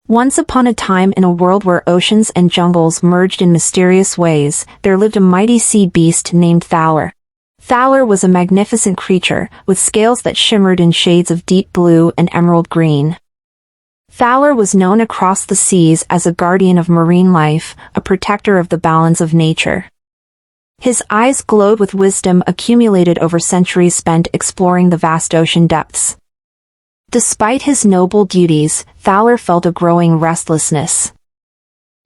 Once upon a time in a world where oceans and jungles merged in mysterious ways, there lived a mighty sea beast named Thaler. Thaler was a magnificent creature, with scales that shimmered in shades of deep blue and emerald green. Thaler was known across the seas as a guardian of marine life, a protector of the balance of nature. His eyes glowed with wisdom accumulated over centuries spent exploring the vast ocean depths. Despite his noble duties, Thaler felt a growing restlessness.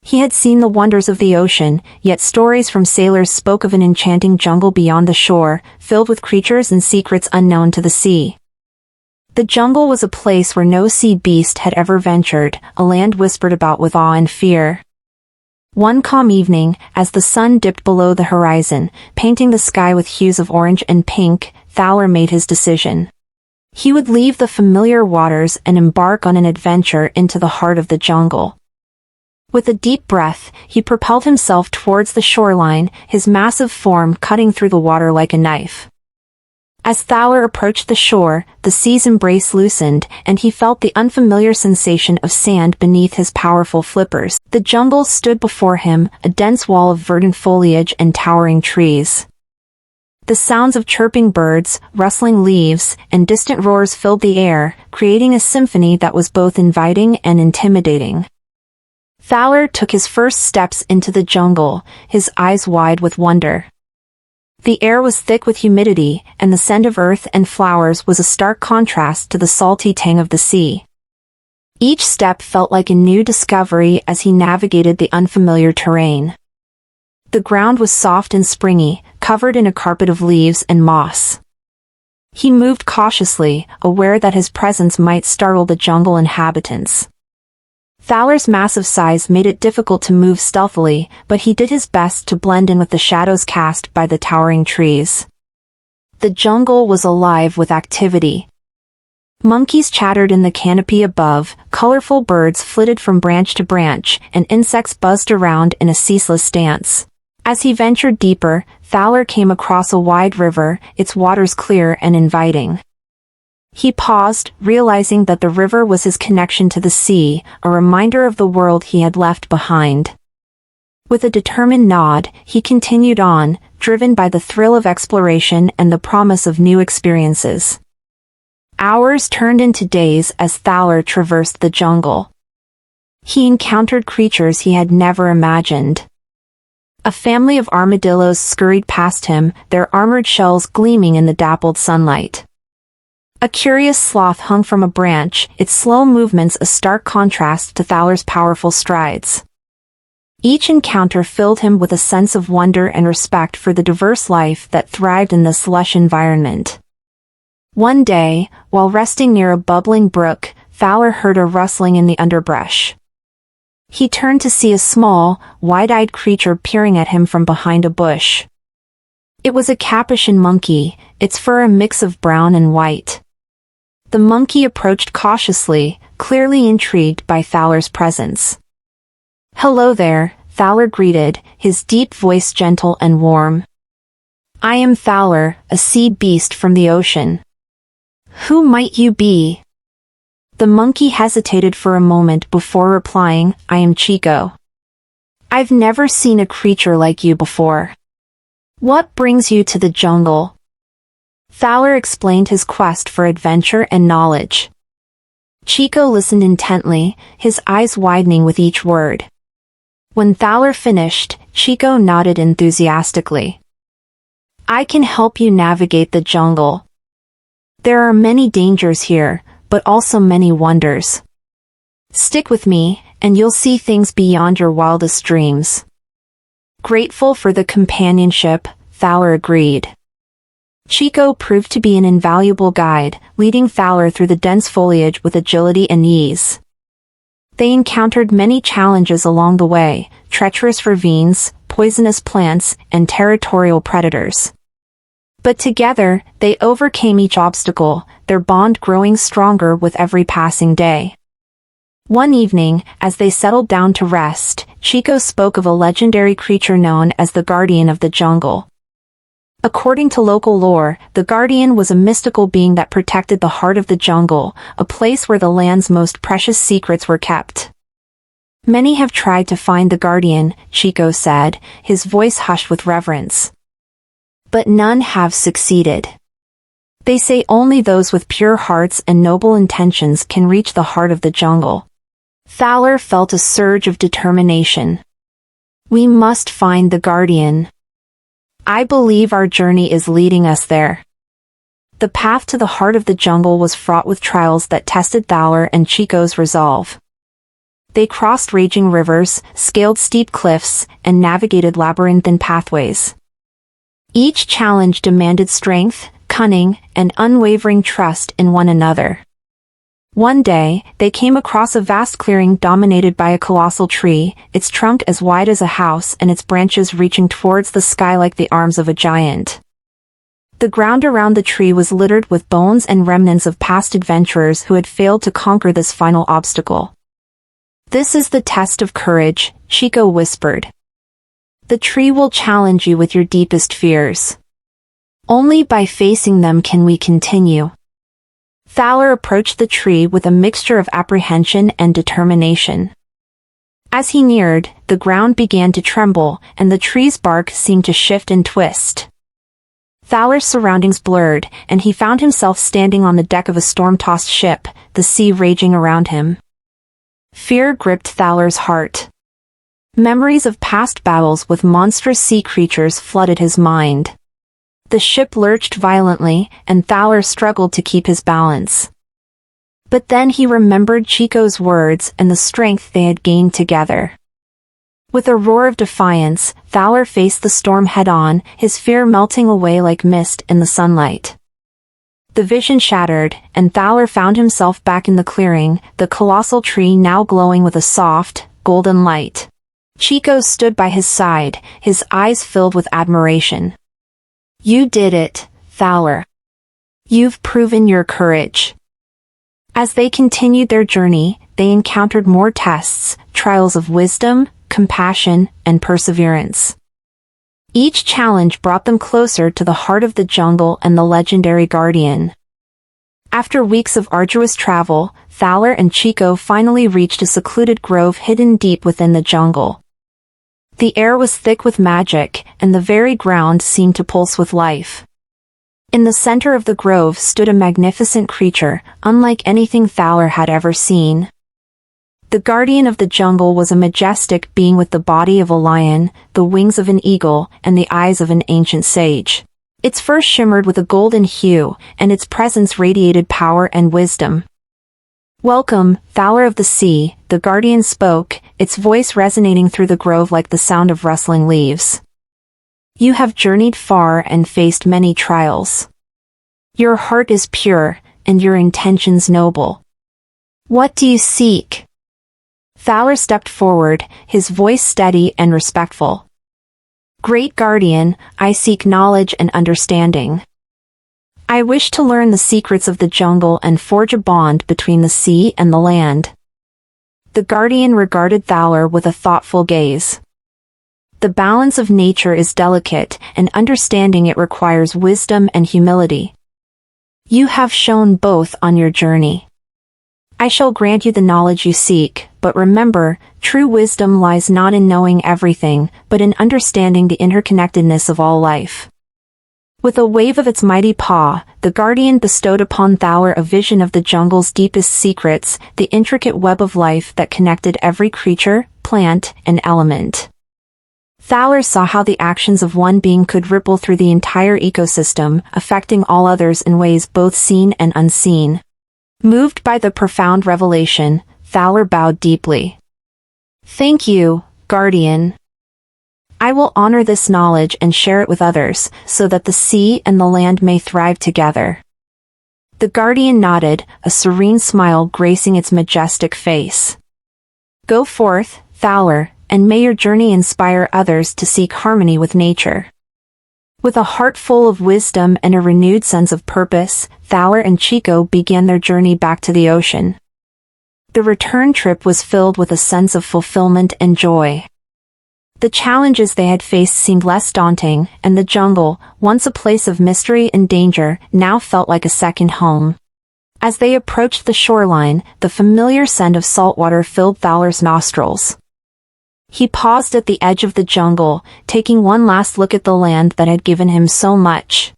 He had seen the wonders of the ocean, yet stories from sailors spoke of an enchanting jungle beyond the shore, filled with creatures and secrets unknown to the sea. The jungle was a place where no sea beast had ever ventured, a land whispered about with awe and fear. One calm evening, as the sun dipped below the horizon, painting the sky with hues of orange and pink, Thaler made his decision. He would leave the familiar waters and embark on an adventure into the heart of the jungle. With a deep breath, he propelled himself towards the shoreline, his massive form cutting through the water like a knife. As Thaler approached the shore, the sea's embrace loosened, and he felt the unfamiliar sensation of sand beneath his powerful flippers. The jungle stood before him, a dense wall of verdant foliage and towering trees. The sounds of chirping birds, rustling leaves, and distant roars filled the air, creating a symphony that was both inviting and intimidating. Thaler took his first steps into the jungle, his eyes wide with wonder. The air was thick with humidity, and the scent of earth and flowers was a stark contrast to the salty tang of the sea. Each step felt like a new discovery as he navigated the unfamiliar terrain. The ground was soft and springy, covered in a carpet of leaves and moss. He moved cautiously, aware that his presence might startle the jungle inhabitants. Thaler's massive size made it difficult to move stealthily, but he did his best to blend in with the shadows cast by the towering trees. The jungle was alive with activity. Monkeys chattered in the canopy above, colorful birds flitted from branch to branch, and insects buzzed around in a ceaseless dance. As he ventured deeper, Thaler came across a wide river, its waters clear and inviting. He paused, realizing that the river was his connection to the sea, a reminder of the world he had left behind. With a determined nod, he continued on, driven by the thrill of exploration and the promise of new experiences. Hours turned into days as Thaler traversed the jungle. He encountered creatures he had never imagined. A family of armadillos scurried past him, their armored shells gleaming in the dappled sunlight. A curious sloth hung from a branch, its slow movements a stark contrast to Thaler's powerful strides. Each encounter filled him with a sense of wonder and respect for the diverse life that thrived in this lush environment. One day, while resting near a bubbling brook, Thaler heard a rustling in the underbrush. He turned to see a small, wide-eyed creature peering at him from behind a bush. It was a capuchin monkey, its fur a mix of brown and white. The monkey approached cautiously, clearly intrigued by Thaler's presence. "Hello there," Thaler greeted, his deep voice gentle and warm. "I am Thaler, a sea beast from the ocean. Who might you be?" The monkey hesitated for a moment before replying, "I am Chico. I've never seen a creature like you before. What brings you to the jungle?" Thaler explained his quest for adventure and knowledge. Chico listened intently, his eyes widening with each word. When Thaler finished, Chico nodded enthusiastically. "I can help you navigate the jungle. There are many dangers here, but also many wonders. Stick with me, and you'll see things beyond your wildest dreams." Grateful for the companionship, Thaler agreed. Chico proved to be an invaluable guide, leading Thaler through the dense foliage with agility and ease. They encountered many challenges along the way, treacherous ravines, poisonous plants, and territorial predators. But together, they overcame each obstacle, their bond growing stronger with every passing day. One evening, as they settled down to rest, Chico spoke of a legendary creature known as the Guardian of the Jungle. According to local lore, the Guardian was a mystical being that protected the heart of the jungle, a place where the land's most precious secrets were kept. Many have tried to find the guardian, Chico said, his voice hushed with reverence. But none have succeeded. They say only those with pure hearts and noble intentions can reach the heart of the jungle. Thaler felt a surge of determination. We must find the guardian. I believe our journey is leading us there. The path to the heart of the jungle was fraught with trials that tested Thaler and Chico's resolve. They crossed raging rivers, scaled steep cliffs, and navigated labyrinthine pathways. Each challenge demanded strength, cunning, and unwavering trust in one another. One day, they came across a vast clearing dominated by a colossal tree, its trunk as wide as a house and its branches reaching towards the sky like the arms of a giant. The ground around the tree was littered with bones and remnants of past adventurers who had failed to conquer this final obstacle. This is the test of courage, Chico whispered. The tree will challenge you with your deepest fears. Only by facing them can we continue. Thaler approached the tree with a mixture of apprehension and determination. As he neared, the ground began to tremble, and the tree's bark seemed to shift and twist. Thaler's surroundings blurred, and he found himself standing on the deck of a storm-tossed ship, the sea raging around him. Fear gripped Thaler's heart. Memories of past battles with monstrous sea creatures flooded his mind. The ship lurched violently, and Thaler struggled to keep his balance. But then he remembered Chico's words and the strength they had gained together. With a roar of defiance, Thaler faced the storm head-on, his fear melting away like mist in the sunlight. The vision shattered, and Thaler found himself back in the clearing, the colossal tree now glowing with a soft, golden light. Chico stood by his side, his eyes filled with admiration. You did it, Thaler. You've proven your courage. As they continued their journey, they encountered more tests, trials of wisdom, compassion, and perseverance. Each challenge brought them closer to the heart of the jungle and the legendary guardian. After weeks of arduous travel, Thaler and Chico finally reached a secluded grove hidden deep within the jungle. The air was thick with magic, and the very ground seemed to pulse with life. In the center of the grove stood a magnificent creature, unlike anything Thaler had ever seen. The guardian of the jungle was a majestic being with the body of a lion, the wings of an eagle, and the eyes of an ancient sage. Its fur shimmered with a golden hue, and its presence radiated power and wisdom. Welcome, Thaler of the Sea, the guardian spoke, its voice resonating through the grove like the sound of rustling leaves. You have journeyed far and faced many trials. Your heart is pure, and your intentions noble. What do you seek? Thaler stepped forward, his voice steady and respectful. Great guardian, I seek knowledge and understanding. I wish to learn the secrets of the jungle and forge a bond between the sea and the land. The guardian regarded Thaler with a thoughtful gaze. The balance of nature is delicate, and understanding it requires wisdom and humility. You have shown both on your journey. I shall grant you the knowledge you seek, but remember, true wisdom lies not in knowing everything, but in understanding the interconnectedness of all life. With a wave of its mighty paw, the guardian bestowed upon Thaler a vision of the jungle's deepest secrets, the intricate web of life that connected every creature, plant, and element. Thaler saw how the actions of one being could ripple through the entire ecosystem, affecting all others in ways both seen and unseen. Moved by the profound revelation, Thaler bowed deeply. Thank you, Guardian. I will honor this knowledge and share it with others, so that the sea and the land may thrive together. The Guardian nodded, a serene smile gracing its majestic face. Go forth, Thaler, and may your journey inspire others to seek harmony with nature. With a heart full of wisdom and a renewed sense of purpose, Thaler and Chico began their journey back to the ocean. The return trip was filled with a sense of fulfillment and joy. The challenges they had faced seemed less daunting, and the jungle, once a place of mystery and danger, now felt like a second home. As they approached the shoreline, the familiar scent of saltwater filled Fowler's nostrils. He paused at the edge of the jungle, taking one last look at the land that had given him so much.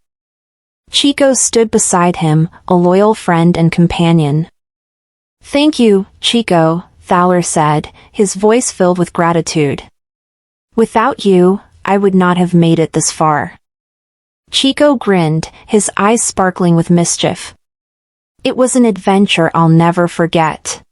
Chico stood beside him, a loyal friend and companion. "Thank you, Chico," Fowler said, his voice filled with gratitude. "Without you, I would not have made it this far." Chico grinned, his eyes sparkling with mischief. "It was an adventure I'll never forget."